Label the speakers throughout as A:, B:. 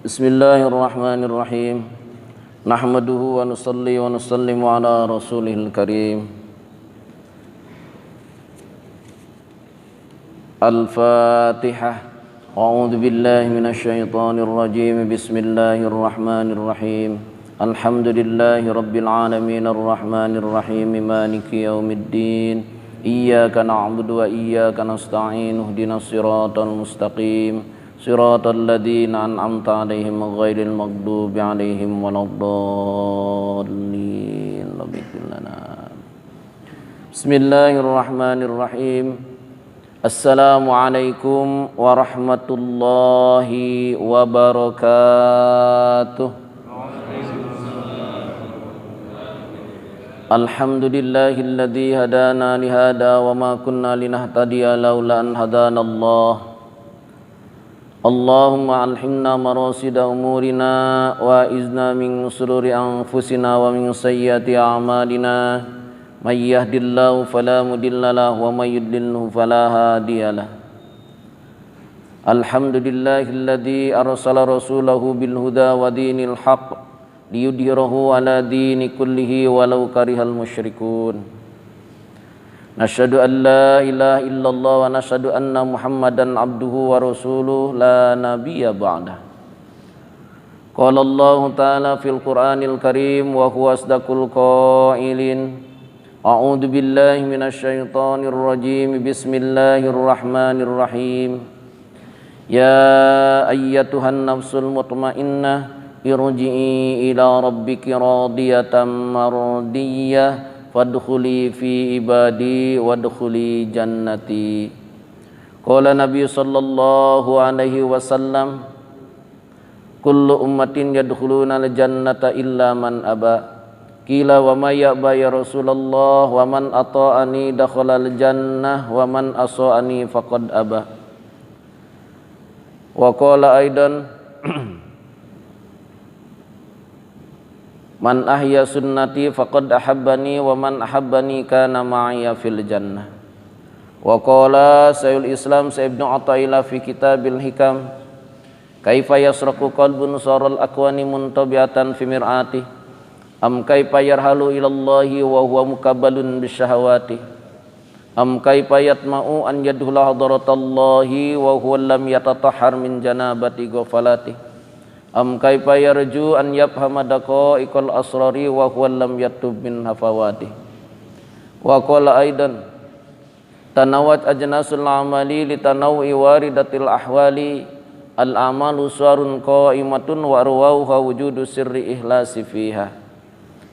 A: Bismillahirrahmanirrahim. Nahmaduhu wa nusalli wa nusallimu ala rasulihil karim. Al-Fatihah. A'udzu billahi minasy syaithanir rajim. Bismillahirrahmanirrahim. Alhamdulillahi rabbil alamin arrahmanir rahim maliki yaumiddin. Iyyaka na'budu wa iyyaka nasta'in. Ihdinas siratal mustaqim. Siratal ladzina an'amta 'alaihim ghairil maghdubi 'alaihim waladdallin. Bismillahirrahmanirrahim. Assalamualaikum warahmatullahi wabarakatuh. Alhamdulillahilladzi hadana lihada wa ma kunna linahtadiya laula an hadanallah. Allahumma alhimna marasida umurina wa izna min sururi anfusina wa min sayyiati a'malina. May yahdihillahu fala mudhillalah wa may yudlilhu fala hadiyalah. Alhamdulillahilladzi arsala rasulahu bil huda wa dinil haqq liyudhhirahu ala dini kullihi walau karihal musyrikun. Nasyhadu an la ilaha illallah wa nasyhadu anna Muhammadan abduhu wa rasuluh la nabiyya ba'dah. Qala Allah ta'ala fil Qur'anil Karim wa huwa asdaqul qailin. A'udzu billahi minasy syaithanir rajim. Bismillahirrahmanirrahim. Ya ayyatuhan nafsul mutmainnah irji'i ila rabbiki radiyatan mardiyah fadkhuli fi ibadi wadkhuli jannati. Qala Nabi sallallahu alaihi wasallam, kullu ummatin yadkhuluna al-jannata illa man aba. Qila wa may ya'ba ya Rasulullah, wa man ata'ani dakhala al-jannah wa man asa'ani faqad aba. Wa qala aidan man ahya sunnati faqad ahabbani wa man ahabbani kana ma'aya fil jannah. Wa qala Sayyidul Islam Ibnu Athaillah fi Kitabil Hikam, kaifa yasraqu qalbun saral akwani muntabi'atan fi mir'ati am kaifa yarhalu ilallahi wa huwa mukabbalun bisyahawati am kaifa yatma'u an yadkhula hadratallahi wa huwa lam yatatahhar min janabati ghafalati am kaifa yarju an yafhama daqaiqal asrari wa huwa lam yatub min hafawati. Wa qala aidan tanawat ajnasul amali litanawwi waridatil ahwali al amalu suwarun qaimatun wa arwaha wujudu sirri ihlasi fiha.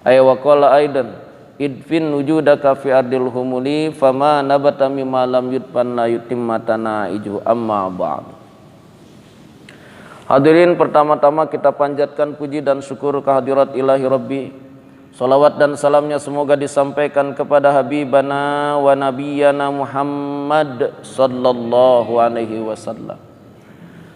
A: Ay wa qala aidan idfin wujudaka fi ardil humuli fama nabata mimma lam yutpan la yutimmatana iju amma ba'd. Hadirin, pertama-tama kita panjatkan puji dan syukur kehadirat ilahi Rabbi. Salawat dan salamnya semoga disampaikan kepada Habibana wa Nabiyana Muhammad sallallahu alaihi wasallam.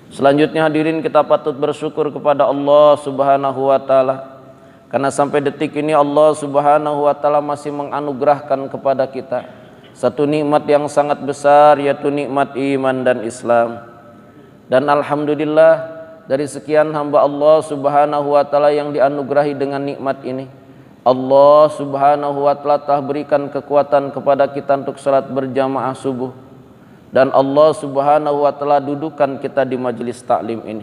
A: Selanjutnya hadirin, kita patut bersyukur kepada Allah subhanahu wa ta'ala, karena sampai detik ini Allah subhanahu wa ta'ala masih menganugerahkan kepada kita satu nikmat yang sangat besar, yaitu nikmat iman dan Islam. Dan alhamdulillah, dari sekian hamba Allah subhanahu wa ta'ala yang dianugerahi dengan nikmat ini, Allah subhanahu wa ta'ala telah berikan kekuatan kepada kita untuk salat berjamaah subuh. Dan Allah subhanahu wa ta'ala dudukan kita di majelis taklim ini.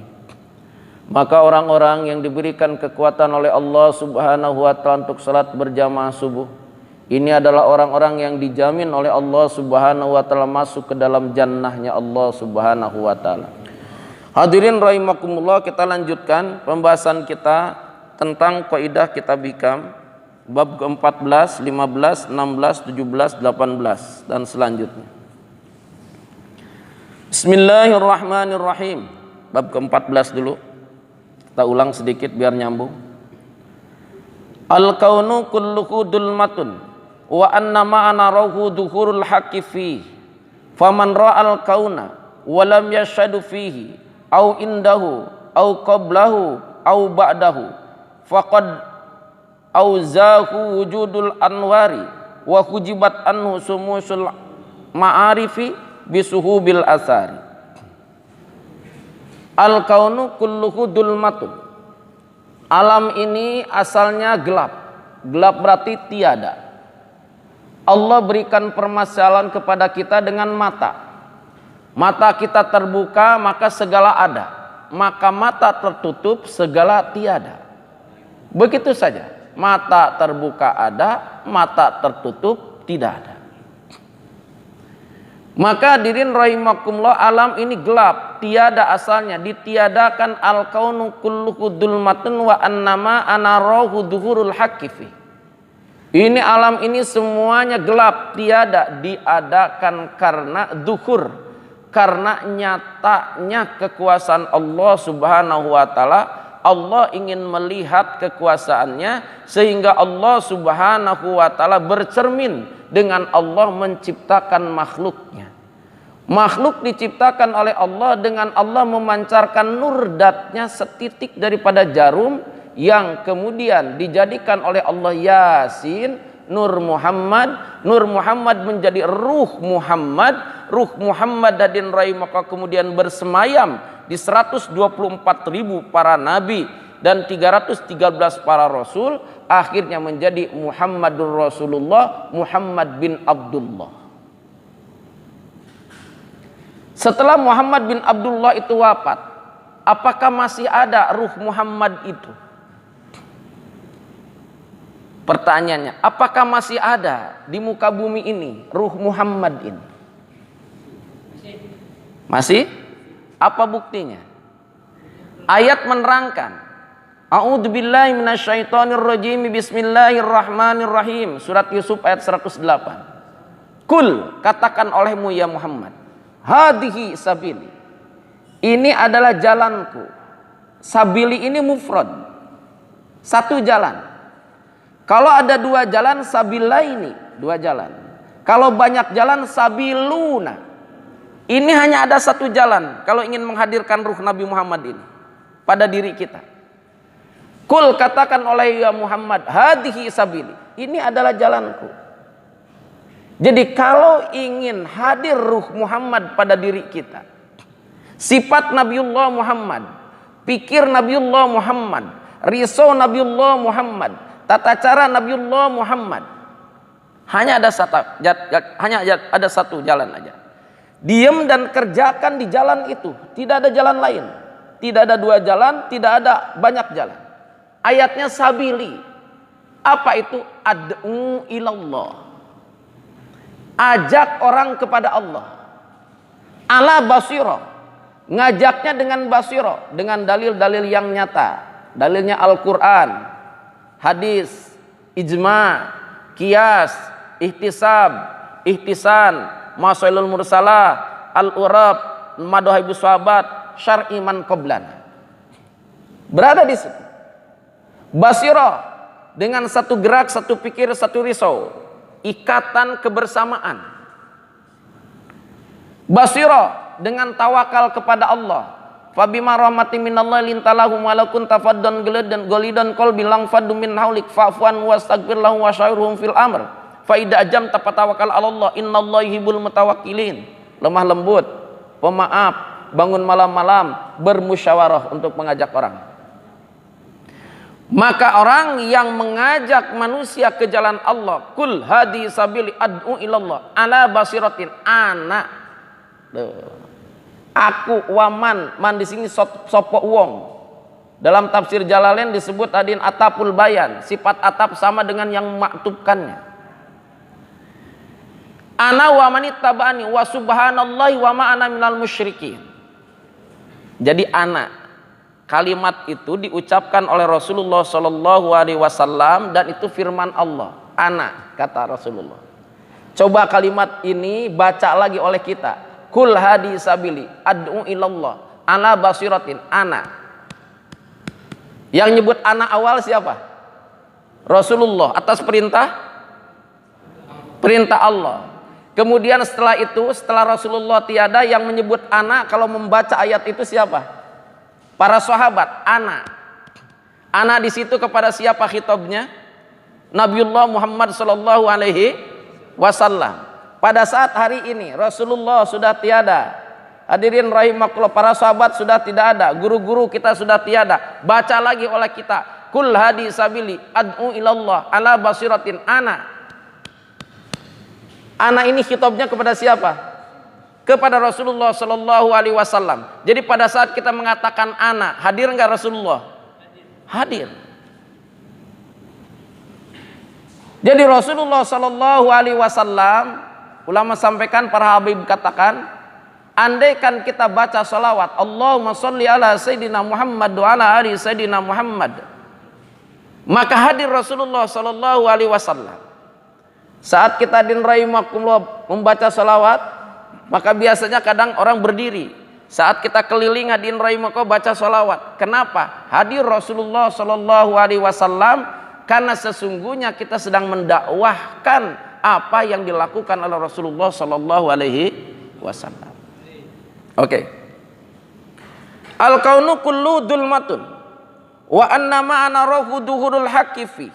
A: Maka orang-orang yang diberikan kekuatan oleh Allah subhanahu wa ta'ala untuk salat berjamaah subuh, ini adalah orang-orang yang dijamin oleh Allah subhanahu wa ta'ala masuk ke dalam jannahnya Allah subhanahu wa ta'ala. Hadirin rahimakumullah, kita lanjutkan pembahasan kita tentang kaidah kitab Hikam bab ke-14, 15, 16, 17, 18 dan selanjutnya. Bismillahirrahmanirrahim. Bab ke-14 dulu. Kita ulang sedikit biar nyambung. Al-kaunu kulluhu dulmatun wa anna ma'ana rahu duhurul haqqi fi. Faman ra'al kauna wa lam yashhadu fihi au indahu au qablahu au ba'dahu faqad auzahu wujudul anwari wa hujibat anhu sumusul ma'arifi bisuhubil asari. Al-kaunu kulluhu dulmatun. Alam ini asalnya gelap. Gelap berarti tiada. Allah berikan permasalahan kepada kita dengan mata. Mata kita terbuka maka segala ada. Maka mata tertutup segala tiada. Begitu saja. Mata terbuka ada, mata tertutup tidak ada. Maka hadirin rahimakumullah, alam ini gelap, tiada asalnya, ditiadakan. Al-kaunu kulluhu dzulmatun wa annama anarahu dhuhurul haqqi fi. Ini alam ini semuanya gelap, tiada, diadakan karena dhuhur, karena nyatanya kekuasaan Allah Subhanahu wa taala. Allah ingin melihat kekuasaannya sehingga Allah Subhanahu wa taala bercermin dengan Allah menciptakan makhluknya. Makhluk diciptakan oleh Allah dengan Allah memancarkan nur datnya setitik daripada jarum yang kemudian dijadikan oleh Allah Yasin Nur Muhammad. Nur Muhammad menjadi ruh Muhammad. Ruh Muhammad dan maka kemudian bersemayam di 124.000 para nabi dan 313 para rasul, akhirnya menjadi Muhammadur Rasulullah, Muhammad bin Abdullah. Setelah Muhammad bin Abdullah itu wafat, apakah masih ada ruh Muhammad itu? Pertanyaannya, apakah masih ada di muka bumi ini ruh Muhammad ini? Masih? Apa buktinya? Ayat menerangkan, A'udzubillahi minasyaitonirrajim, bismillahirrahmanirrahim. Surat Yusuf ayat 108. Kul, katakan olehmu ya Muhammad, hadihi sabili, ini adalah jalanku. Sabili ini mufrad, satu jalan. Kalau ada dua jalan, sabilaini, dua jalan. Kalau banyak jalan, sabiluna. Ini hanya ada satu jalan kalau ingin menghadirkan ruh Nabi Muhammad ini pada diri kita. Kul, katakan oleh ya Muhammad, hadihi sabili, ini adalah jalanku. Jadi kalau ingin hadir ruh Muhammad pada diri kita, sifat Nabiullah Muhammad, pikir Nabiullah Muhammad, risau Nabiullah Muhammad, tata cara Nabiullah Muhammad, hanya ada satu jalan aja. Diam dan kerjakan di jalan itu, tidak ada jalan lain, tidak ada dua jalan, tidak ada banyak jalan. Ayatnya sabili, apa itu? Ad'u ilallah, ajak orang kepada Allah. Ala basirah, ngajaknya dengan basirah, dengan dalil-dalil yang nyata. Dalilnya Al-Quran, hadis, ijma, qiyas, ihtisab, ihtisan, masailul mursalah, al-urab, madhhabus sahabat, syar'i man qablana. Berada di situ. Basirah, dengan satu gerak, satu pikir, satu risau, ikatan kebersamaan. Basirah, dengan tawakal kepada Allah. Fabima rahmatin minallahi lintalahum walakum tafaddan golidan qalbi lang faddu min haulik fa'fuan wastaghfir lahum wasyawirhum fil amr. Faidah jam tapatawakal Allah, innallaha yuhibbul mutawakkilin. Lemah lembut, pemaaf, bangun malam-malam, bermusyawarah untuk mengajak orang. Maka orang yang mengajak manusia ke jalan Allah, kul hadi sabili ad'u ilallah ala basiratin, anak, aku waman, man di sini sopo wong. Dalam tafsir Jalalain disebut adin atapul bayan, sifat atap sama dengan yang maktubkannya. Ana wa manit tabani wa subhanallahi wa ma ana minal musyrikin. Jadi anak, kalimat itu diucapkan oleh Rasulullah Shallallahu Alaihi Wasallam dan itu firman Allah. Anak, kata Rasulullah. Coba kalimat ini baca lagi oleh kita. Kul hadi sabili ad'u ilallah ala basiratin, anak. Yang nyebut anak awal siapa? Rasulullah atas perintah Allah. Kemudian setelah itu, setelah Rasulullah tiada, yang menyebut anak kalau membaca ayat itu siapa? Para sahabat. Anak. Anak di situ kepada siapa khitabnya? Nabiullah Muhammad sallallahu alaihi wasallam. Pada saat hari ini Rasulullah sudah tiada, Hadirin rahimakumullah, para sahabat sudah tidak ada, guru-guru kita sudah tiada. Baca lagi oleh kita, kul hadi sabili ad'u ilallah ala basiratin ana. Ana ini khitabnya kepada siapa? Kepada Rasulullah sallallahu alaihi wasallam. Jadi pada saat kita mengatakan ana, hadir enggak Rasulullah? Hadir. Jadi Rasulullah sallallahu alaihi wasallam, ulama sampaikan, para habib katakan, andaikan kita baca salawat Allahumma sholli ala sayyidina Muhammad wa ala ali sayyidina Muhammad, maka hadir Rasulullah sallallahu alaihi wasallam. Saat kita rahimakumullah membaca salawat, maka biasanya kadang orang berdiri. Saat kita keliling hadirin rahimakumullah baca salawat. Kenapa? Hadir Rasulullah sallallahu alaihi wasallam, karena sesungguhnya kita sedang mendakwahkan apa yang dilakukan oleh Rasulullah sallallahu alaihi wasallam. Oke. Al-kaunu kullu dzulmatun wa anna ma'ana rafu duhurul haqqi fi.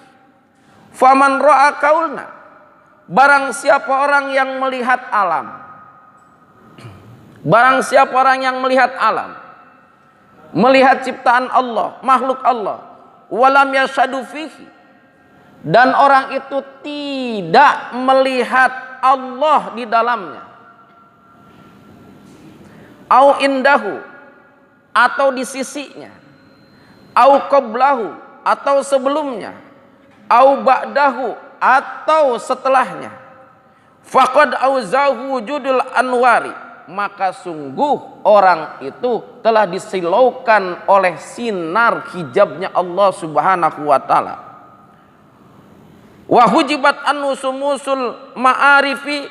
A: Faman ra'a kaulna, barang siapa orang yang melihat alam, barang siapa orang yang melihat alam, melihat ciptaan Allah, makhluk Allah, walam yashadu fihi, dan orang itu tidak melihat Allah di dalamnya, au indahu, atau di sisinya, au qablahu, atau sebelumnya, au ba'dahu, atau setelahnya, faqad auzahu wujudul anwari, maka sungguh orang itu telah disilaukan oleh sinar hijabnya Allah subhanahu wa ta'ala. Wa hujibat anhu sumusul ma'arifi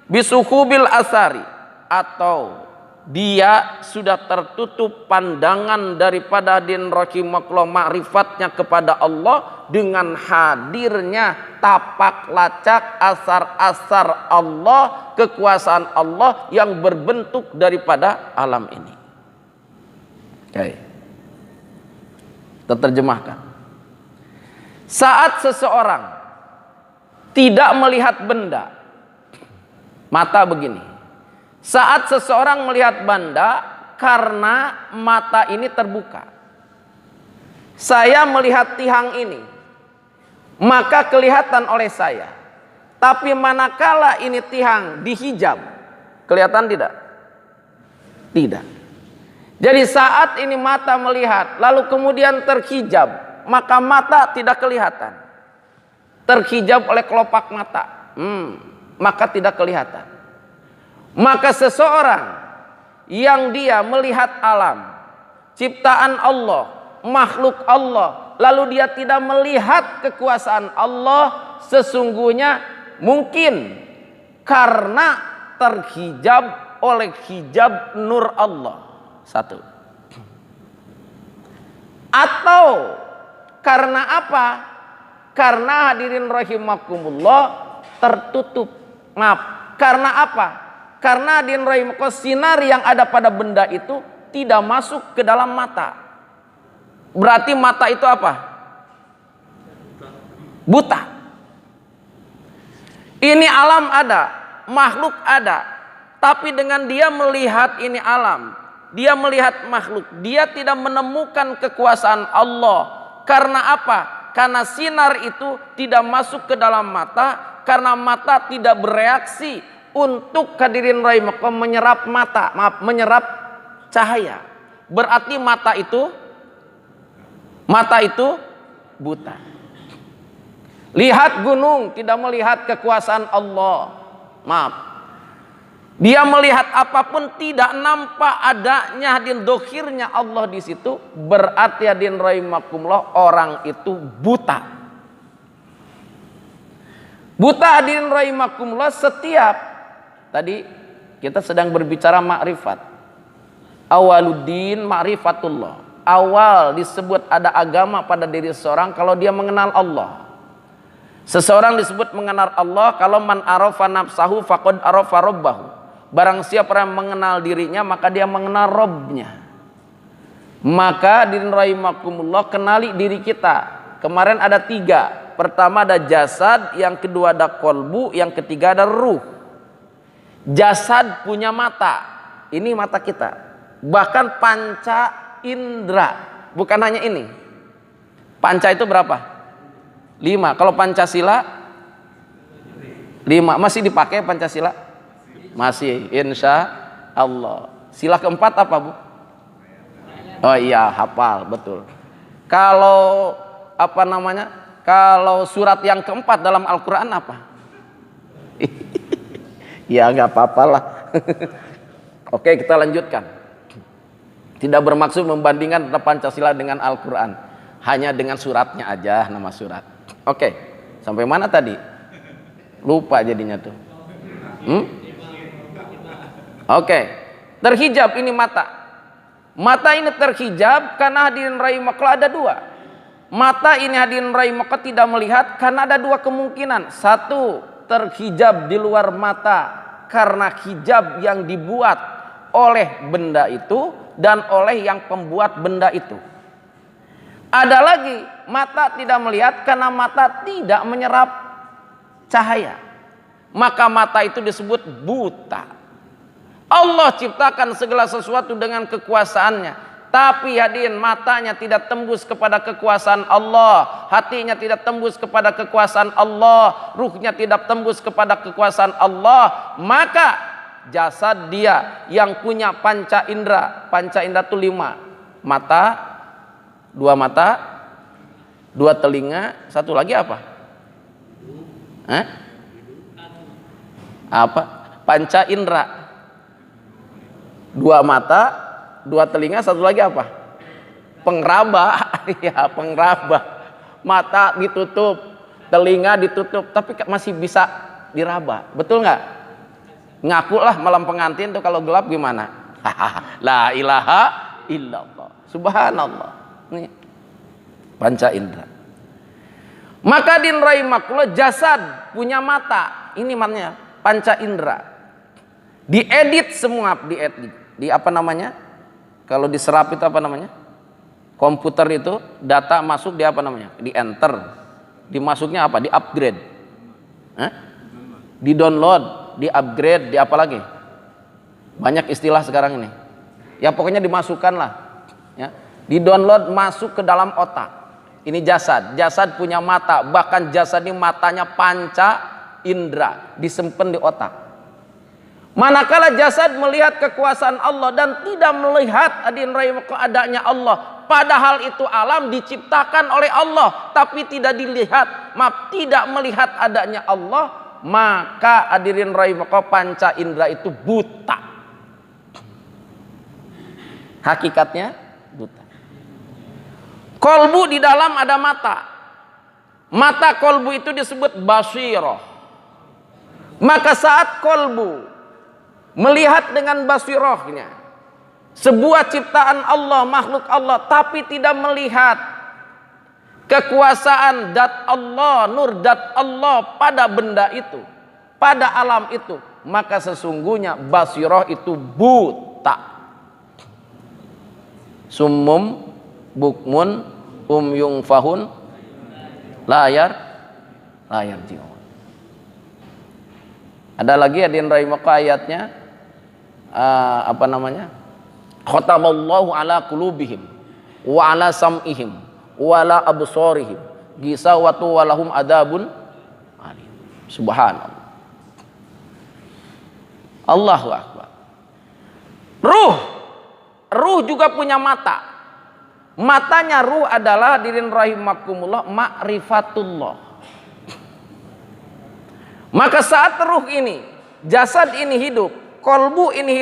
A: bisukubil asari, atau dia sudah tertutup pandangan daripada din rahimakumullah ma'rifatnya kepada Allah dengan hadirnya tapak lacak asar-asar Allah, kekuasaan Allah yang berbentuk daripada alam ini. Oke. Kita terjemahkan. Saat seseorang tidak melihat benda, mata begini. Saat seseorang melihat benda karena mata ini terbuka. Saya melihat tiang ini, maka kelihatan oleh saya. Tapi manakala ini tiang dihijab, kelihatan tidak? Tidak. Jadi saat ini mata melihat, lalu kemudian terhijab, maka mata tidak kelihatan. Terhijab oleh kelopak mata, maka tidak kelihatan. Maka seseorang yang dia melihat alam, ciptaan Allah, makhluk Allah, lalu dia tidak melihat kekuasaan Allah, sesungguhnya mungkin karena terhijab oleh hijab nur Allah. Satu. Atau karena apa? Karena hadirin rahimakumullah tertutup. Maaf. Karena apa? Karena hadirin rahimakumullah sinar yang ada pada benda itu tidak masuk ke dalam mata. Berarti mata itu apa? Buta. Ini alam ada, makhluk ada. Tapi dengan dia melihat ini alam, dia melihat makhluk, dia tidak menemukan kekuasaan Allah. Karena apa? Karena sinar itu tidak masuk ke dalam mata, karena mata tidak bereaksi untuk hadirin rahimakumullah menyerap menyerap cahaya. Berarti mata itu buta. Lihat gunung, tidak melihat kekuasaan Allah. Maaf. Dia melihat apapun tidak nampak adanya hadirin dohirnya Allah di situ, berarti hadirin rahimakumullah orang itu buta. Buta hadirin rahimakumullah setiap tadi kita sedang berbicara makrifat. Awaluddin ma'rifatullah. Awal disebut ada agama pada diri seseorang kalau dia mengenal Allah. Seseorang disebut mengenal Allah kalau man arafa nafsahu faqad arafa rabbahu. Barang siapa yang mengenal dirinya maka dia mengenal Rabbnya. Maka hadirin rahimakumullah, kenali diri kita. Kemarin ada 3. Pertama ada jasad, yang kedua ada kolbu, yang ketiga ada ruh. Jasad punya mata, Ini mata kita. Bahkan panca indera. Bukan hanya ini. Panca itu berapa? 5. Kalau Pancasila 5. Masih dipakai Pancasila? Masih, insya Allah. Sila keempat apa, Bu? Oh iya, hafal, betul. Kalau apa namanya? Kalau surat yang keempat dalam Al-Quran apa? Ya nggak apa-apa lah. Oke, kita lanjutkan. Tidak bermaksud membandingkan Pancasila dengan Al-Quran, hanya dengan suratnya aja, nama surat. Oke, sampai mana tadi? Lupa jadinya tuh. Oke, terhijab ini mata. Mata ini terhijab karena hadirin rahimakumullah ada 2. Mata ini hadirin rahimakumullah tidak melihat karena ada 2 kemungkinan. 1, terhijab di luar mata karena hijab yang dibuat oleh benda itu dan oleh yang pembuat benda itu. Ada lagi, mata tidak melihat karena mata tidak menyerap cahaya. Maka mata itu disebut buta. Allah ciptakan segala sesuatu dengan kekuasaannya, tapi hadirin matanya tidak tembus kepada kekuasaan Allah, hatinya tidak tembus kepada kekuasaan Allah, ruhnya tidak tembus kepada kekuasaan Allah. Maka jasad dia yang punya panca indera itu 5. Mata, 2 mata, 2 telinga, 1 lagi apa? Apa? Panca indera, 2 mata, 2 telinga, 1 lagi apa? Pengraba. Ya, pengraba. Mata ditutup, telinga ditutup, tapi masih bisa diraba. Betul nggak? Ngaku lah malam pengantin tuh kalau gelap gimana? La ilaha illallah. Subhanallah. Nih. Panca indera. Maka din rahimakumullah, jasad punya mata. Ini maknanya panca indera. Diedit semua, diedit. Di apa namanya? Kalau diserap itu apa namanya? Komputer itu data masuk di apa namanya? Di enter. Dimasuknya apa? Di upgrade. Di download, di upgrade, di apa lagi? Banyak istilah sekarang ini. Ya pokoknya dimasukkan lah. Ya. Di download masuk ke dalam otak. Ini jasad. Jasad punya mata. Bahkan jasad ini matanya panca indera, disimpan di otak. Manakala jasad melihat kekuasaan Allah dan tidak melihat adanya Allah, padahal itu alam diciptakan oleh Allah, tapi tidak dilihat, tidak melihat adanya Allah, maka hadirin rahimakumullah panca indera itu buta. Hakikatnya buta. Kolbu di dalam ada mata. Mata kolbu itu disebut basirah. Maka saat kolbu melihat dengan basirahnya sebuah ciptaan Allah, makhluk Allah, tapi tidak melihat kekuasaan dat Allah, nur dat Allah pada benda itu, pada alam itu, maka sesungguhnya basirah itu buta. Summum bukmun umyung fahun layar jiwa. Ada lagi hadirin rahimakumullah ayatnya, apa namanya? Khatamallahu ala qulubihim wa ala sam'ihim wa ala absarihim gisawatu wa lahum adabun alim. Subhanallah. Allahu akbar. Ruh juga punya mata. Matanya ruh adalah hadirin rahimakumullah ma'rifatullah. Maka saat ruh ini, jasad ini hidup, kolbu ini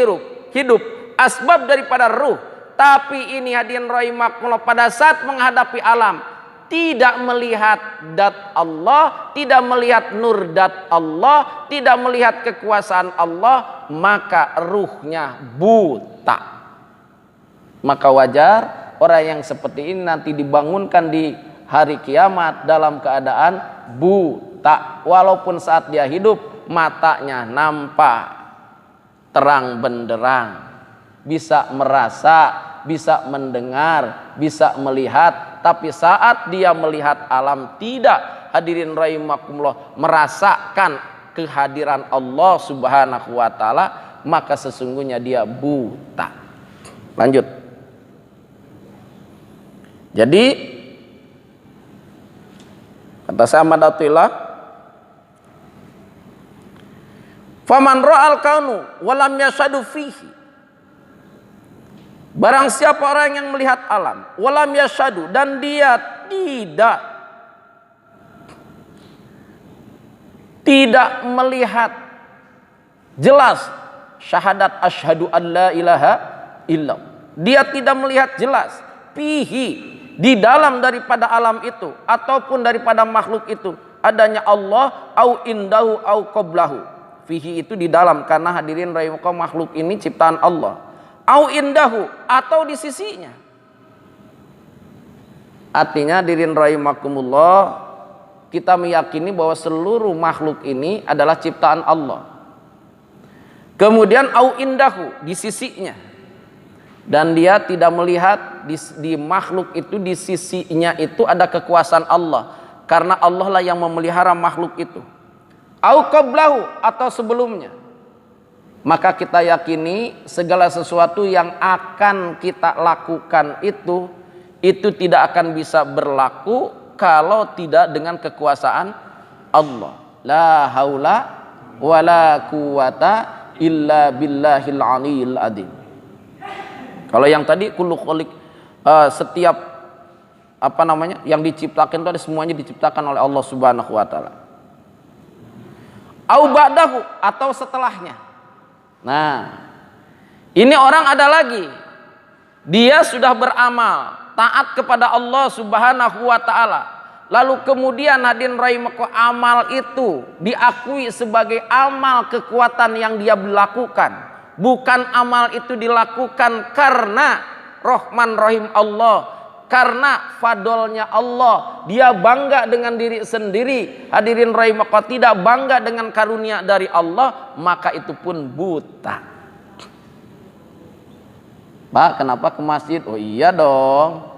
A: hidup, asbab daripada ruh. Tapi ini hadirin rahimakumullah pada saat menghadapi alam, tidak melihat dat Allah, tidak melihat nur dat Allah, tidak melihat kekuasaan Allah, maka ruhnya buta. Maka wajar orang yang seperti ini nanti dibangunkan di hari kiamat dalam keadaan buta. Walaupun saat dia hidup matanya nampak terang benderang, bisa merasa, bisa mendengar, bisa melihat, tapi saat dia melihat alam tidak, hadirin rahimakumullah, merasakan kehadiran Allah Subhanahu wa taala, maka sesungguhnya dia buta. Lanjut. Jadi kata Syahmad Atillah, faman ra'al kaunu walam yashadu fihi, barang siapa orang yang melihat alam, walam yashadu, dan dia tidak melihat jelas syahadat asyhadu an la ilaha illallah, dia tidak melihat jelas fihi, di dalam daripada alam itu ataupun daripada makhluk itu adanya Allah, au indahu au qablahu. Fihi itu di dalam, karena hadirin rahimakumullah makhluk ini ciptaan Allah. Au indahu, atau di sisinya. Artinya hadirin rahimakumullah, kita meyakini bahwa seluruh makhluk ini adalah ciptaan Allah. Kemudian au indahu, di sisinya. Dan dia tidak melihat di makhluk itu, di sisinya itu ada kekuasaan Allah, karena Allah lah yang memelihara makhluk itu. Au qablahu, atau sebelumnya. Maka kita yakini segala sesuatu yang akan kita lakukan itu tidak akan bisa berlaku kalau tidak dengan kekuasaan Allah. La haula wala quwata illa billahil aliyil adzim. Kalau yang tadi kullu khaliq, setiap yang diciptakan itu semuanya diciptakan oleh Allah Subhanahu wa taala. Au ba'dahu, atau setelahnya. Nah, ini orang ada lagi. Dia sudah beramal, taat kepada Allah Subhanahu wa taala. Lalu kemudian hadirin rahimakumullah, amal itu diakui sebagai amal kekuatan yang dia lakukan. Bukan amal itu dilakukan karena Rahman Rahim Allah, karena fadolnya Allah. Dia bangga dengan diri sendiri. Hadirin rahimakumullah, tidak bangga dengan karunia dari Allah, maka itu pun buta. Pak, kenapa ke masjid? Oh iya dong,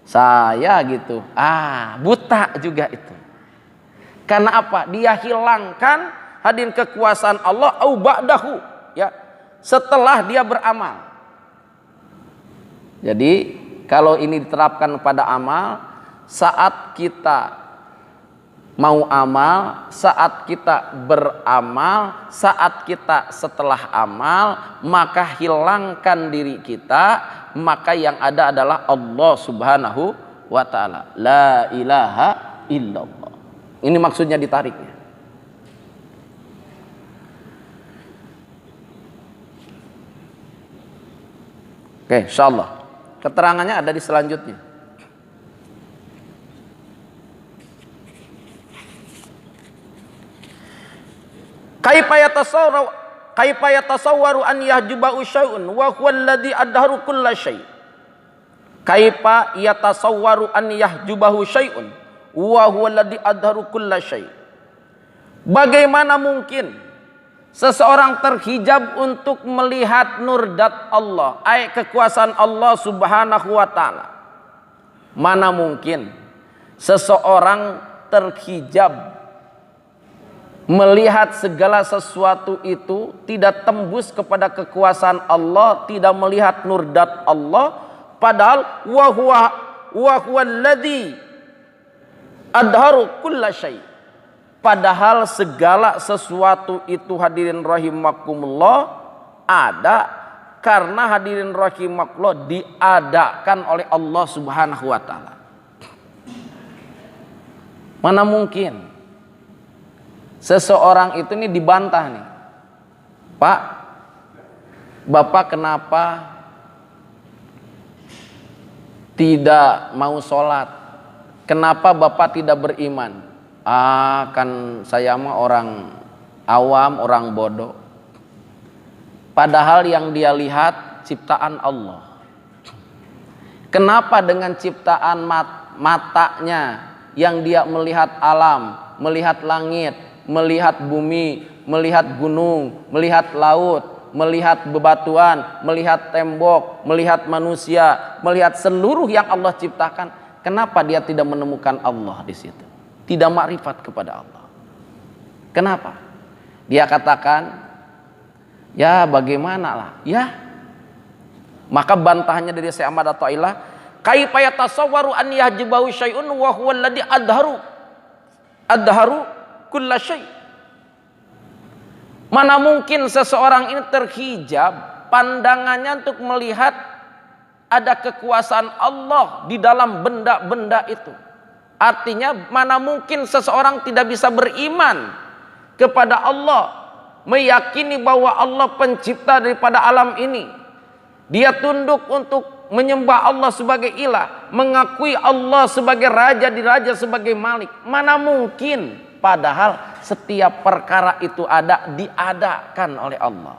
A: saya gitu. Buta juga itu. Karena apa? Dia hilangkan hadirin kekuasaan Allah au ba'dahu, ya, setelah dia beramal. Jadi kalau ini diterapkan pada amal, saat kita mau amal, saat kita beramal, saat kita setelah amal, maka hilangkan diri kita, maka yang ada adalah Allah Subhanahu wa ta'ala. La ilaha illallah. Ini maksudnya ditariknya. Oke, insyaallah. Keterangannya ada di selanjutnya. Kaifa yatasawwaru an yahjubahu syai'un wa huwa alladhi adharu kulla syai'. Kaifa yatasawwaru an yahjubahu syai'un wa huwa alladhi adharu kulla syai'. Bagaimana mungkin seseorang terhijab untuk melihat nurdat Allah, kekuasaan Allah Subhanahu wa ta'ala? Mana mungkin seseorang terhijab melihat segala sesuatu itu tidak tembus kepada kekuasaan Allah, tidak melihat nurdat Allah, padahal wa huwa alladhi adharu kulla syai'. Padahal segala sesuatu itu hadirin rahimakumullah ada karena hadirin rahimakumullah diadakan oleh Allah Subhanahu wa ta'ala. Mana mungkin seseorang itu nih dibantah nih, Pak, Bapak kenapa tidak mau sholat? Kenapa Bapak tidak beriman? Kan saya mah orang awam, orang bodoh. Padahal yang dia lihat ciptaan Allah. Kenapa dengan ciptaan matanya yang dia melihat alam, melihat langit, melihat bumi, melihat gunung, melihat laut, melihat bebatuan, melihat tembok, melihat manusia, melihat seluruh yang Allah ciptakan, kenapa dia tidak menemukan Allah di situ? Tidak makrifat kepada Allah. Kenapa? Dia katakan Ya bagaimana lah, ya. Maka bantahannya dari Syekh Ahmad At-Thaillah, kaifa yatasawwaru an yahjibahu syai'un wa huwa alladhi adharu kulla syai'. Mana mungkin seseorang ini terhijab pandangannya untuk melihat ada kekuasaan Allah di dalam benda-benda itu. Artinya mana mungkin seseorang tidak bisa beriman kepada Allah, meyakini bahwa Allah pencipta daripada alam ini. Dia tunduk untuk menyembah Allah sebagai ilah, mengakui Allah sebagai raja di raja, sebagai malik. Mana mungkin, padahal setiap perkara itu diadakan oleh Allah.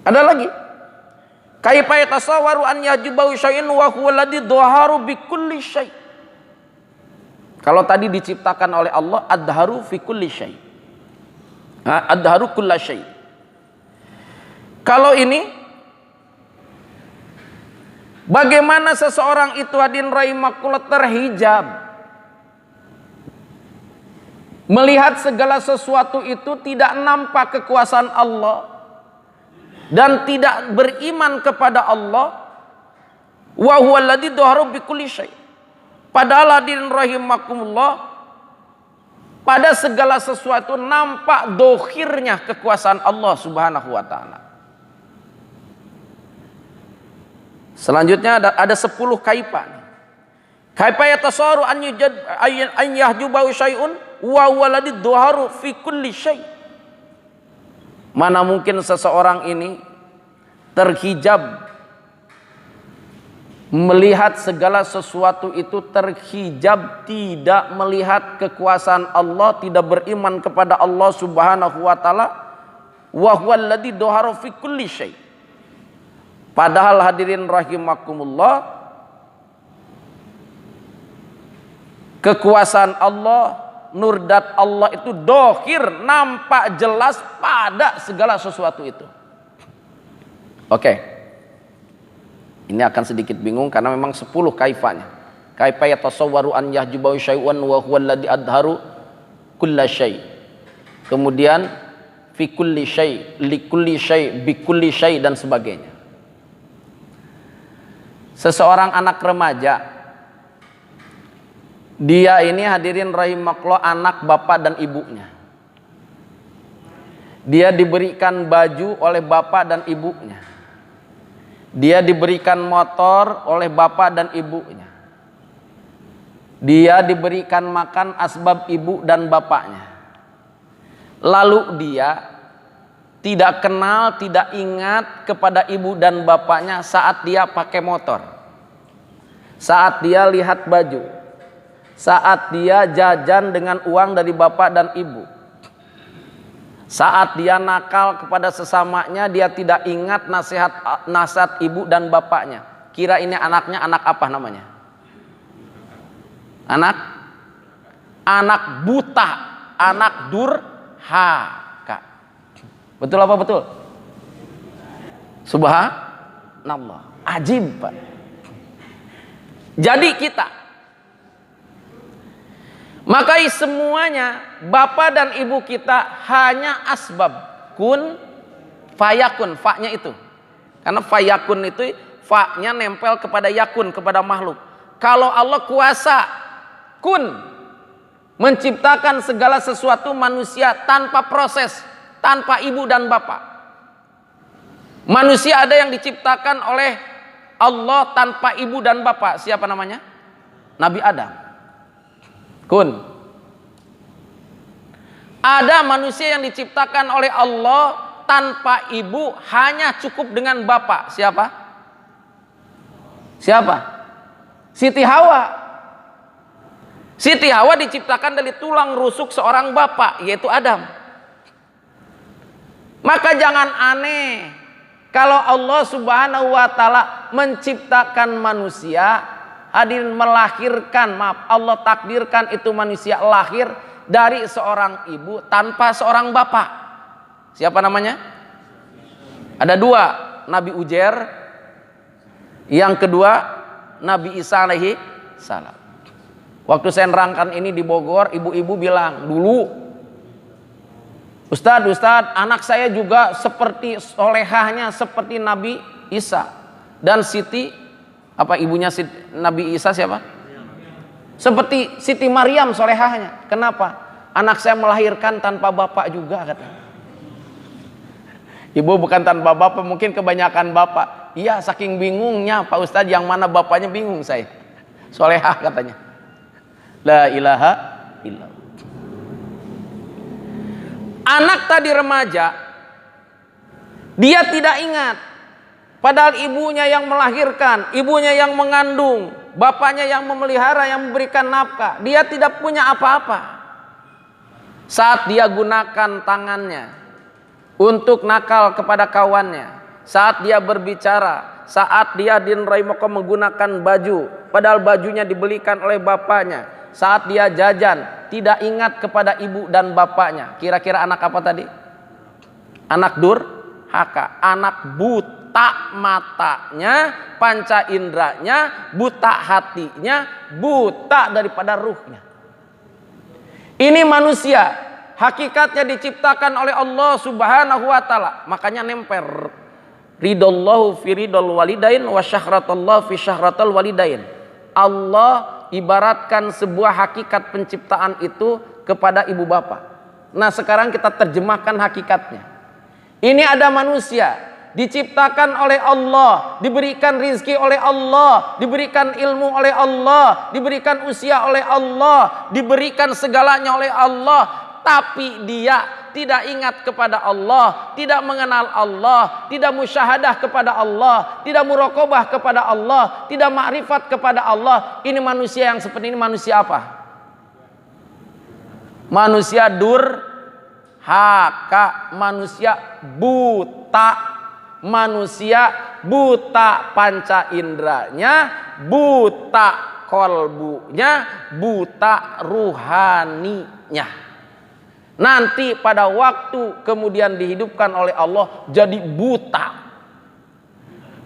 A: Ada lagi, kaifa yatasawwaru an yahjibahu syai'un wa huwa alladhi dhaharu bi kulli syai'. Kalau tadi diciptakan oleh Allah, adharu fi kulli syai'. Adharu kulla syai'. Kalau ini, bagaimana seseorang itu hadirin rahimakumullah terhijab, melihat segala sesuatu itu tidak nampak kekuasaan Allah dan tidak beriman kepada Allah. Wa huwa alladzi dhaharu bi kulli syai'. Padahal hadirin rahimakumullah, pada segala sesuatu nampak dohirnya kekuasaan Allah subhanahu wa ta'ala. Selanjutnya ada 10 kaifah. Kaifa yatasawwaru an yahjubahu syai'un wa huwa alladzi dhaharu fi kulli syai'. Mana mungkin seseorang ini terhijab, melihat segala sesuatu itu terhijab, tidak melihat kekuasaan Allah, tidak beriman kepada Allah subhanahu wa ta'ala. Wa huwa alladzi dhaharu fi kulli syai'. Padahal hadirin rahimakumullah, kekuasaan Allah, nurdat Allah itu dohir, nampak jelas pada segala sesuatu itu. Oke. Ini akan sedikit bingung karena memang 10 kaifanya. Kaifa yatasawwaru an yahjubahu syai'un wa huwa alladzi adharu kulla syai'. Kemudian fi kulli syai', li kulli syai', bi kulli syai' dan sebagainya. Seseorang anak remaja, dia ini hadirin rahimakumullah anak bapak dan ibunya. Dia diberikan baju oleh bapak dan ibunya. Dia diberikan motor oleh bapak dan ibunya. Dia diberikan makan asbab ibu dan bapaknya. Lalu dia tidak kenal, tidak ingat kepada ibu dan bapaknya saat dia pakai motor, saat dia lihat baju, saat dia jajan dengan uang dari bapak dan ibu, saat dia nakal kepada sesamanya, dia tidak ingat nasihat ibu dan bapaknya. Kira ini anaknya anak apa namanya? Anak buta, anak durhaka. Betul apa betul? Subhanallah, ajib Pak. Jadi kita, maka semuanya bapak dan ibu kita hanya asbab, kun fayakun, fa-nya itu. Karena fayakun itu fa-nya nempel kepada yakun, kepada makhluk. Kalau Allah kuasa kun, menciptakan segala sesuatu manusia tanpa proses, tanpa ibu dan bapak. Manusia ada yang diciptakan oleh Allah tanpa ibu dan bapak. Siapa namanya? Nabi Adam. Kun. Ada manusia yang diciptakan oleh Allah tanpa ibu, hanya cukup dengan bapak. Siapa? Siti Hawa. Siti Hawa diciptakan dari tulang rusuk seorang bapak, yaitu Adam. Maka jangan aneh kalau Allah subhanahu wa ta'ala menciptakan manusia, Allah takdirkan itu manusia lahir dari seorang ibu tanpa seorang bapak. Siapa namanya? Ada 2, Nabi Ujair, yang kedua Nabi Isa alaihi salam. Waktu saya nerangkan ini di Bogor, ibu-ibu bilang, dulu Ustadz, anak saya juga seperti solehahnya seperti Nabi Isa. Dan Siti, apa ibunya Nabi Isa siapa? Seperti Siti Maryam solehahnya. Kenapa? Anak saya melahirkan tanpa bapak juga katanya. Ibu bukan tanpa bapak, mungkin kebanyakan bapak. Iya, saking bingungnya Pak Ustadz, yang mana bapaknya bingung saya. Solehah katanya. La ilaha illallah. Anak tadi remaja, dia tidak ingat. Padahal ibunya yang melahirkan, ibunya yang mengandung, bapaknya yang memelihara, yang memberikan nafkah. Dia tidak punya apa-apa. Saat dia gunakan tangannya untuk nakal kepada kawannya, saat dia berbicara, saat dia menggunakan baju, padahal bajunya dibelikan oleh bapaknya. Saat dia jajan, tidak ingat kepada ibu dan bapaknya. Kira-kira anak apa tadi? Anak durhaka, anak buta matanya, panca inderanya, buta hatinya, buta daripada ruhnya. Ini manusia, hakikatnya diciptakan oleh Allah Subhanahu wa taala. Makanya nempel ridallahu fi ridal walidain wa syahratallahu fi syahratal walidain. Allah ibaratkan sebuah hakikat penciptaan itu kepada ibu bapak. Nah, sekarang kita terjemahkan hakikatnya. Ini ada manusia diciptakan oleh Allah, diberikan rizki oleh Allah, diberikan ilmu oleh Allah, diberikan usia oleh Allah, diberikan segalanya oleh Allah, tapi dia tidak ingat kepada Allah, tidak mengenal Allah, tidak musyahadah kepada Allah, tidak muraqabah kepada Allah, tidak makrifat kepada Allah. Ini manusia yang seperti ini manusia apa? Manusia durhaka, manusia buta, manusia buta panca inderanya, buta kolbunya, buta ruhaninya. Nanti pada waktu kemudian dihidupkan oleh Allah jadi buta.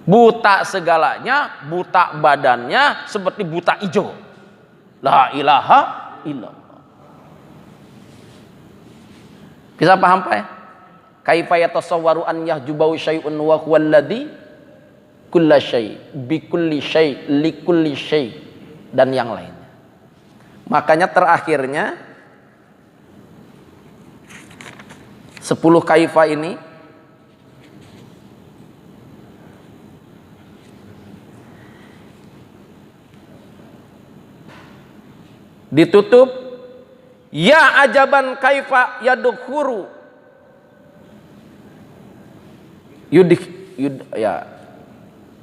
A: Buta segalanya, buta badannya seperti buta hijau. La ilaha illallah. Bisa paham Pak ya? Kaifa yatasawwaru an yahjubahu syai'un wa huwa alladhi kulla syai' bi kulli syai' li kulli syai' dan yang lainnya. Makanya terakhirnya 10 kaifa ini ditutup ya ajaban kaifa yadkhuru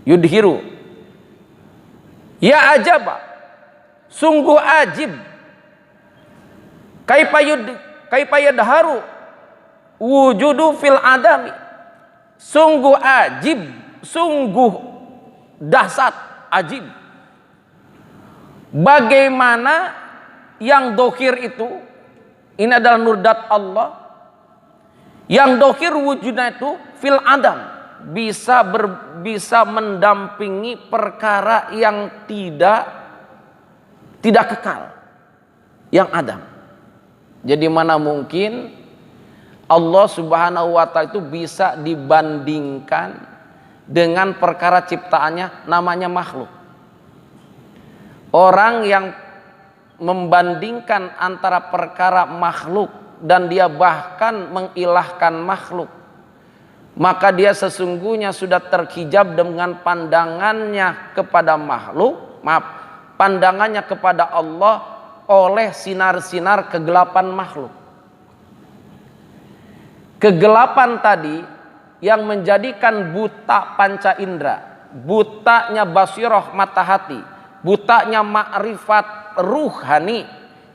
A: yudhiru ya ajaba, sungguh ajib, kaifa yadharu wujudu fil adami, sungguh ajib, sungguh dahsyat, ajib. Bagaimana yang dohir itu, ini adalah nurdat Allah, yang dohir wujudnya itu fil adam, bisa mendampingi perkara yang tidak kekal, yang adam. Jadi mana mungkin Allah Subhanahu wa taala itu bisa dibandingkan dengan perkara ciptaannya namanya makhluk. Orang yang membandingkan antara perkara makhluk dan dia bahkan mengilahkan makhluk, maka dia sesungguhnya sudah terhijab dengan pandangannya kepada makhluk, pandangannya kepada Allah oleh sinar-sinar kegelapan makhluk. Kegelapan tadi yang menjadikan buta panca indera, butanya basiroh mata hati, butanya makrifat ruhani,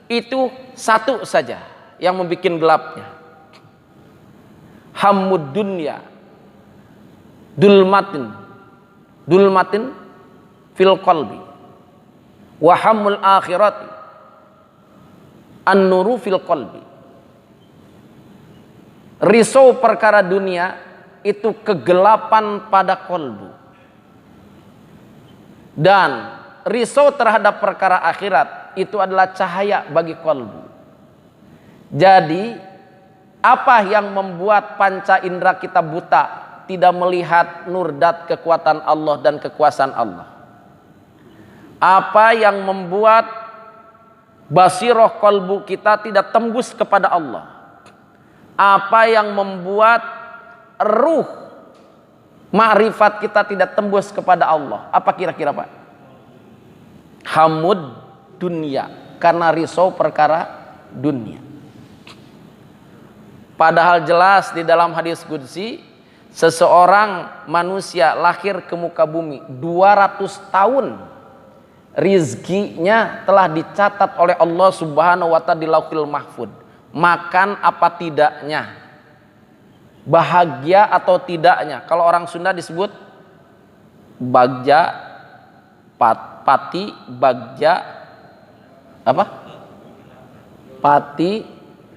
A: itu satu saja yang membuat gelapnya. Hammud dunya dulmatin fil qalbi wa hammul akhirati an-nuru fil qalbi. Risau perkara dunia itu kegelapan pada kolbu, dan risau terhadap perkara akhirat itu adalah cahaya bagi kolbu. Jadi Apa yang membuat panca indera kita buta, tidak melihat nur dan kekuatan Allah dan kekuasaan Allah? Apa yang membuat basiroh qalbu kita tidak tembus kepada Allah? Apa yang membuat ruh ma'rifat kita tidak tembus kepada Allah? Apa kira-kira, Pak? Hamud dunia, karena risau perkara dunia. Padahal jelas di dalam hadis qudsi, seseorang manusia lahir ke muka bumi 200 tahun, rizkinya telah dicatat oleh Allah Subhanahu wa ta'ala di Lauhil Mahfud. Makan apa tidaknya, bahagia atau tidaknya. Kalau orang Sunda disebut bagja, pati, bagja, apa? Pati,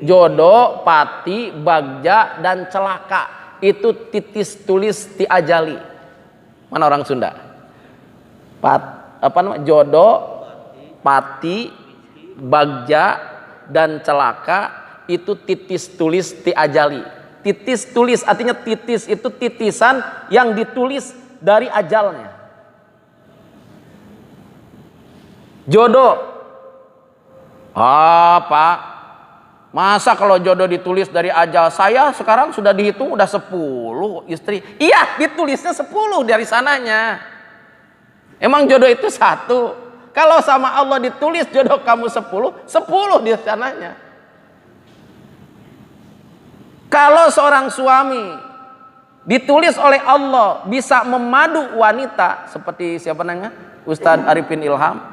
A: jodoh, pati, bagja, dan celaka. Itu titis tulis diajali. Mana orang Sunda? Apa namanya? Jodoh, pati, bagja, dan celaka. Itu titis tulis diajali. Titis tulis artinya titis itu titisan yang ditulis dari ajalnya. Jodoh. Pak, masa kalau jodoh ditulis dari ajal? Saya sekarang sudah dihitung udah 10 istri. Iya, ditulisnya 10 dari sananya. Emang jodoh itu 1. Kalau sama Allah ditulis jodoh kamu 10 di sananya. Kalau seorang suami ditulis oleh Allah bisa memadu wanita, seperti siapa namanya? Ustadz Arifin Ilham.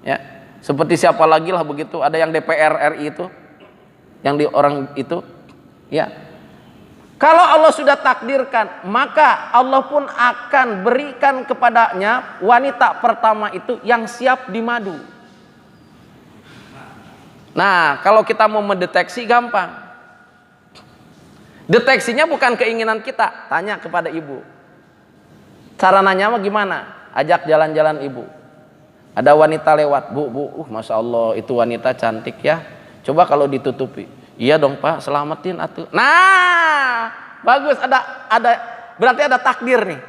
A: Ya, seperti siapa lagi lah begitu, ada yang DPR RI itu, yang di orang itu, ya. Kalau Allah sudah takdirkan, maka Allah pun akan berikan kepadanya wanita pertama itu yang siap dimadu. Nah, kalau kita mau mendeteksi gampang. Deteksinya bukan keinginan kita, tanya kepada ibu. Cara nanya mah gimana? Ajak jalan-jalan ibu. Ada wanita lewat, bu, masya Allah itu wanita cantik ya. Coba kalau ditutupi. Iya dong Pak, selamatin atuh. Nah, bagus, ada berarti ada takdir nih.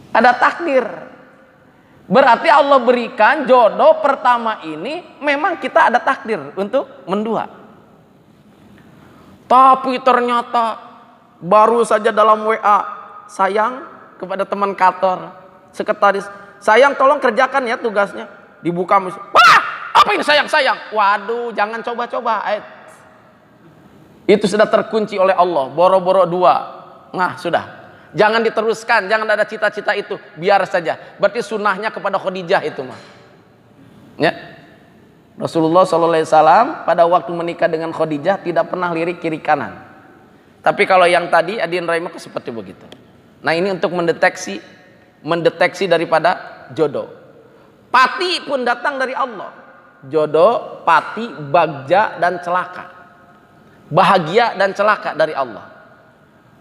A: Ada takdir. Berarti Allah berikan jodoh pertama ini memang kita ada takdir untuk mendua. Tapi ternyata baru saja dalam WA sayang kepada teman kantor, sekretaris, sayang tolong kerjakan ya tugasnya. Dibuka, wah apa ini sayang? Waduh, jangan coba-coba. Itu sudah terkunci oleh Allah, boro-boro 2. Nah sudah, jangan diteruskan, jangan ada cita-cita itu, biar saja. Berarti sunnahnya kepada Khadijah itu mah. Ya. Rasulullah SAW pada waktu menikah dengan Khadijah tidak pernah lirik kiri kanan. Tapi kalau yang tadi Adin Rahimah seperti begitu. Nah ini untuk mendeteksi daripada jodoh. Pati pun datang dari Allah. Jodoh, pati, bagja, dan celaka. Bahagia dan celaka dari Allah.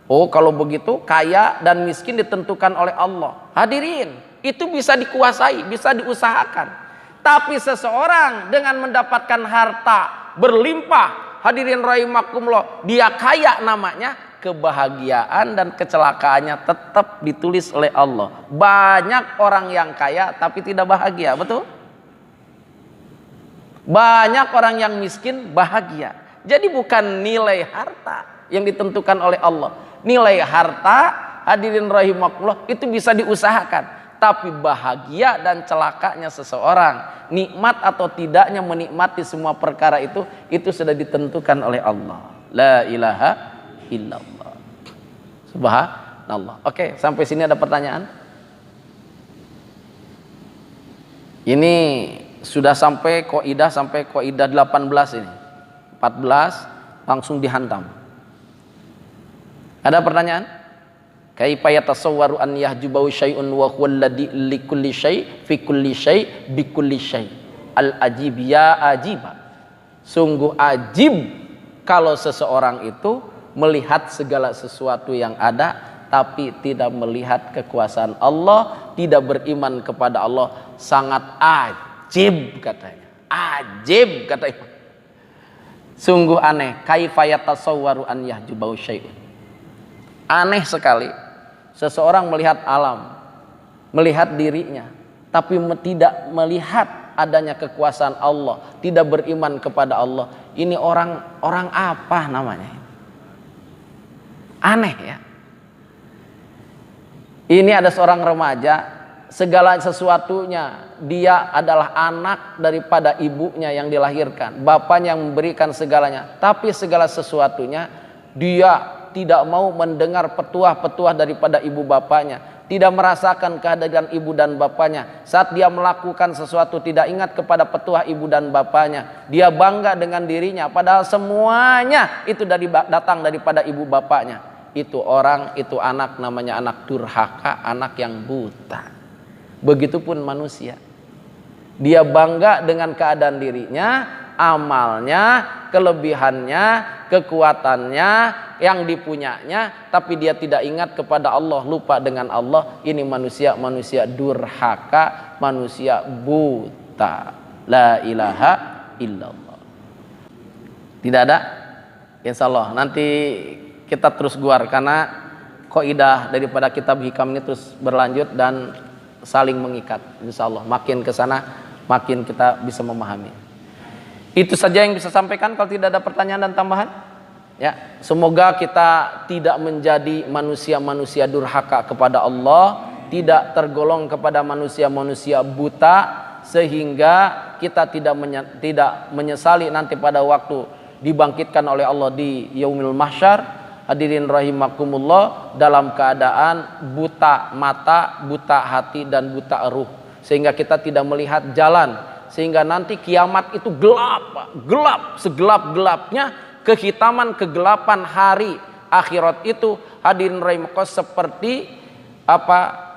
A: Oh kalau begitu kaya dan miskin ditentukan oleh Allah. Hadirin, itu bisa dikuasai, bisa diusahakan. Tapi seseorang dengan mendapatkan harta berlimpah, hadirin rahimakumullah, dia kaya namanya, kebahagiaan dan kecelakaannya tetap ditulis oleh Allah. Banyak orang yang kaya tapi tidak bahagia, betul? Banyak orang yang miskin bahagia. Jadi bukan nilai harta yang ditentukan oleh Allah. Nilai harta, hadirin rahimakumullah, itu bisa diusahakan. Tapi bahagia dan celakanya seseorang, nikmat atau tidaknya menikmati semua perkara itu sudah ditentukan oleh Allah. La ilaha illallah. Subhanallah. Oke, sampai sini ada pertanyaan? Ini sudah sampai kaidah 18 ini. 14 langsung dihantam. Ada pertanyaan? Kaifa yatasawwaru an yahjubahu syai'un wa huwa alladhi li kulli syai' fi kulli syai' bi kulli syai'. Al ajib ya ajiba. Sungguh ajib kalau seseorang itu melihat segala sesuatu yang ada tapi tidak melihat kekuasaan Allah, tidak beriman kepada Allah. Sangat ajib katanya. Ajib katanya. Sungguh aneh, kaifa yatasawwaru an yahjubahu syai'un. Aneh sekali seseorang melihat alam, melihat dirinya, tapi tidak melihat adanya kekuasaan Allah, tidak beriman kepada Allah. Ini orang apa namanya? Aneh ya. Ini ada seorang remaja, segala sesuatunya dia adalah anak daripada ibunya yang dilahirkan, bapaknya yang memberikan segalanya, tapi segala sesuatunya dia tidak mau mendengar petuah-petuah daripada ibu bapaknya, tidak merasakan kehadiran ibu dan bapaknya. Saat dia melakukan sesuatu tidak ingat kepada petuah ibu dan bapaknya, dia bangga dengan dirinya, padahal semuanya itu datang daripada ibu bapaknya. Itu orang, itu anak, namanya anak durhaka, anak yang buta. Begitupun manusia, dia bangga dengan keadaan dirinya, amalnya, kelebihannya, kekuatannya yang dipunyanya, tapi dia tidak ingat kepada Allah, lupa dengan Allah. Ini manusia durhaka, manusia buta. La ilaha illallah. Tidak ada? Insya Allah nanti kita terus guar, karena kaidah daripada kitab hikam ini terus berlanjut dan saling mengikat. Insya Allah makin ke sana makin kita bisa memahami. Itu saja yang bisa sampaikan. Kalau tidak ada pertanyaan dan tambahan, ya, semoga kita tidak menjadi manusia-manusia durhaka kepada Allah, tidak tergolong kepada manusia-manusia buta, sehingga kita tidak menyesali nanti pada waktu dibangkitkan oleh Allah di yaumil mahsyar. Hadirin rahimakumullah, dalam keadaan buta mata, buta hati, dan buta ruh, sehingga kita tidak melihat jalan, sehingga nanti kiamat itu gelap segelap-gelapnya, kegelapan hari akhirat itu. Hadirin rahimakumullah,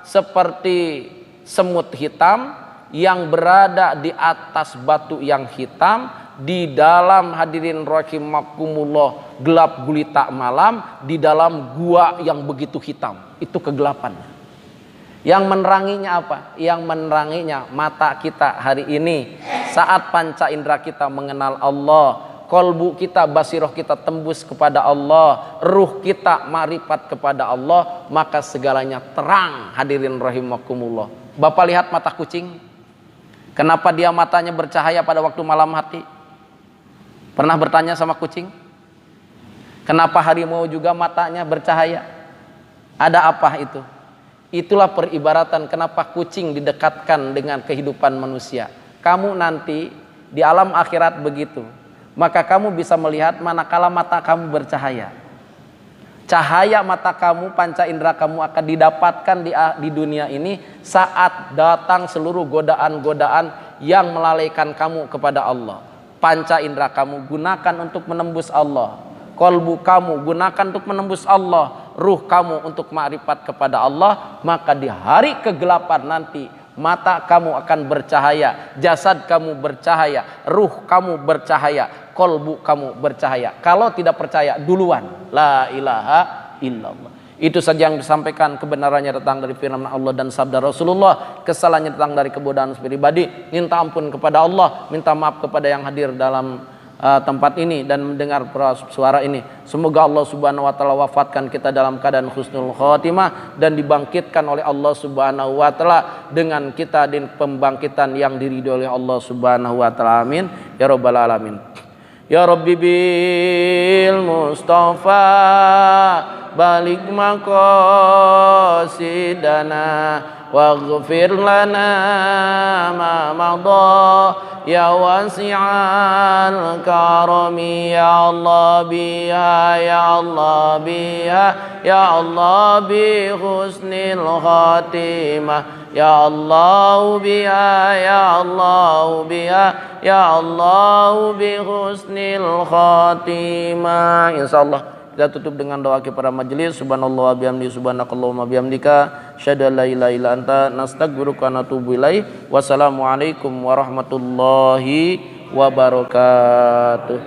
A: seperti semut hitam yang berada di atas batu yang hitam, di dalam, hadirin rahimakumullah, gelap gulita malam, di dalam gua yang begitu hitam. Itu kegelapannya. Yang meneranginya apa? Yang meneranginya mata kita hari ini, saat panca indera kita mengenal Allah, kolbu kita, basiroh kita tembus kepada Allah, ruh kita marifat kepada Allah, maka segalanya terang. Hadirin rahimakumullah, Bapak lihat mata kucing, kenapa dia matanya bercahaya pada waktu malam hari? Pernah bertanya sama kucing? Kenapa harimau juga matanya bercahaya? Ada apa itu? Itulah peribaratan kenapa kucing didekatkan dengan kehidupan manusia. Kamu nanti di alam akhirat begitu, maka kamu bisa melihat manakala mata kamu bercahaya. Cahaya mata kamu, panca indera kamu akan didapatkan di dunia ini saat datang seluruh godaan-godaan yang melalaikan kamu kepada Allah. Panca indera kamu gunakan untuk menembus Allah, kolbu kamu gunakan untuk menembus Allah, ruh kamu untuk ma'rifat kepada Allah. Maka di hari kegelapan nanti mata kamu akan bercahaya, jasad kamu bercahaya, ruh kamu bercahaya, kolbu kamu bercahaya. Kalau tidak percaya duluan, la ilaha illallah. Itu saja yang disampaikan. Kebenarannya datang dari firman Allah dan sabda Rasulullah, kesalahannya datang dari kebodohan pribadi. Minta ampun kepada Allah, minta maaf kepada yang hadir dalam tempat ini dan mendengar suara ini. Semoga Allah Subhanahu wa taala wafatkan kita dalam keadaan husnul khatimah dan dibangkitkan oleh Allah Subhanahu wa taala dengan kita di pembangkitan yang diridhoi oleh Allah Subhanahu wa taala. Amin ya rabbal alamin. Ya Rabbi bil Mustafa balik maqasidana waghfir lana ma madha ya wasi'al karami ya Allah biha ya Allah biha ya Allah bi husnil khatimah ya Allah biha ya Allah biha ya Allah bi husnil khatimah. Insyaallah kita tutup dengan doa kepada majelis. Subhanallah wa bihamdi, subhanakallahumma bihamdika, asyhadu an la ilaha illa anta, nastaghfiruka wa natubu ilaih. Wassalamualaikum warahmatullahi wabarakatuh.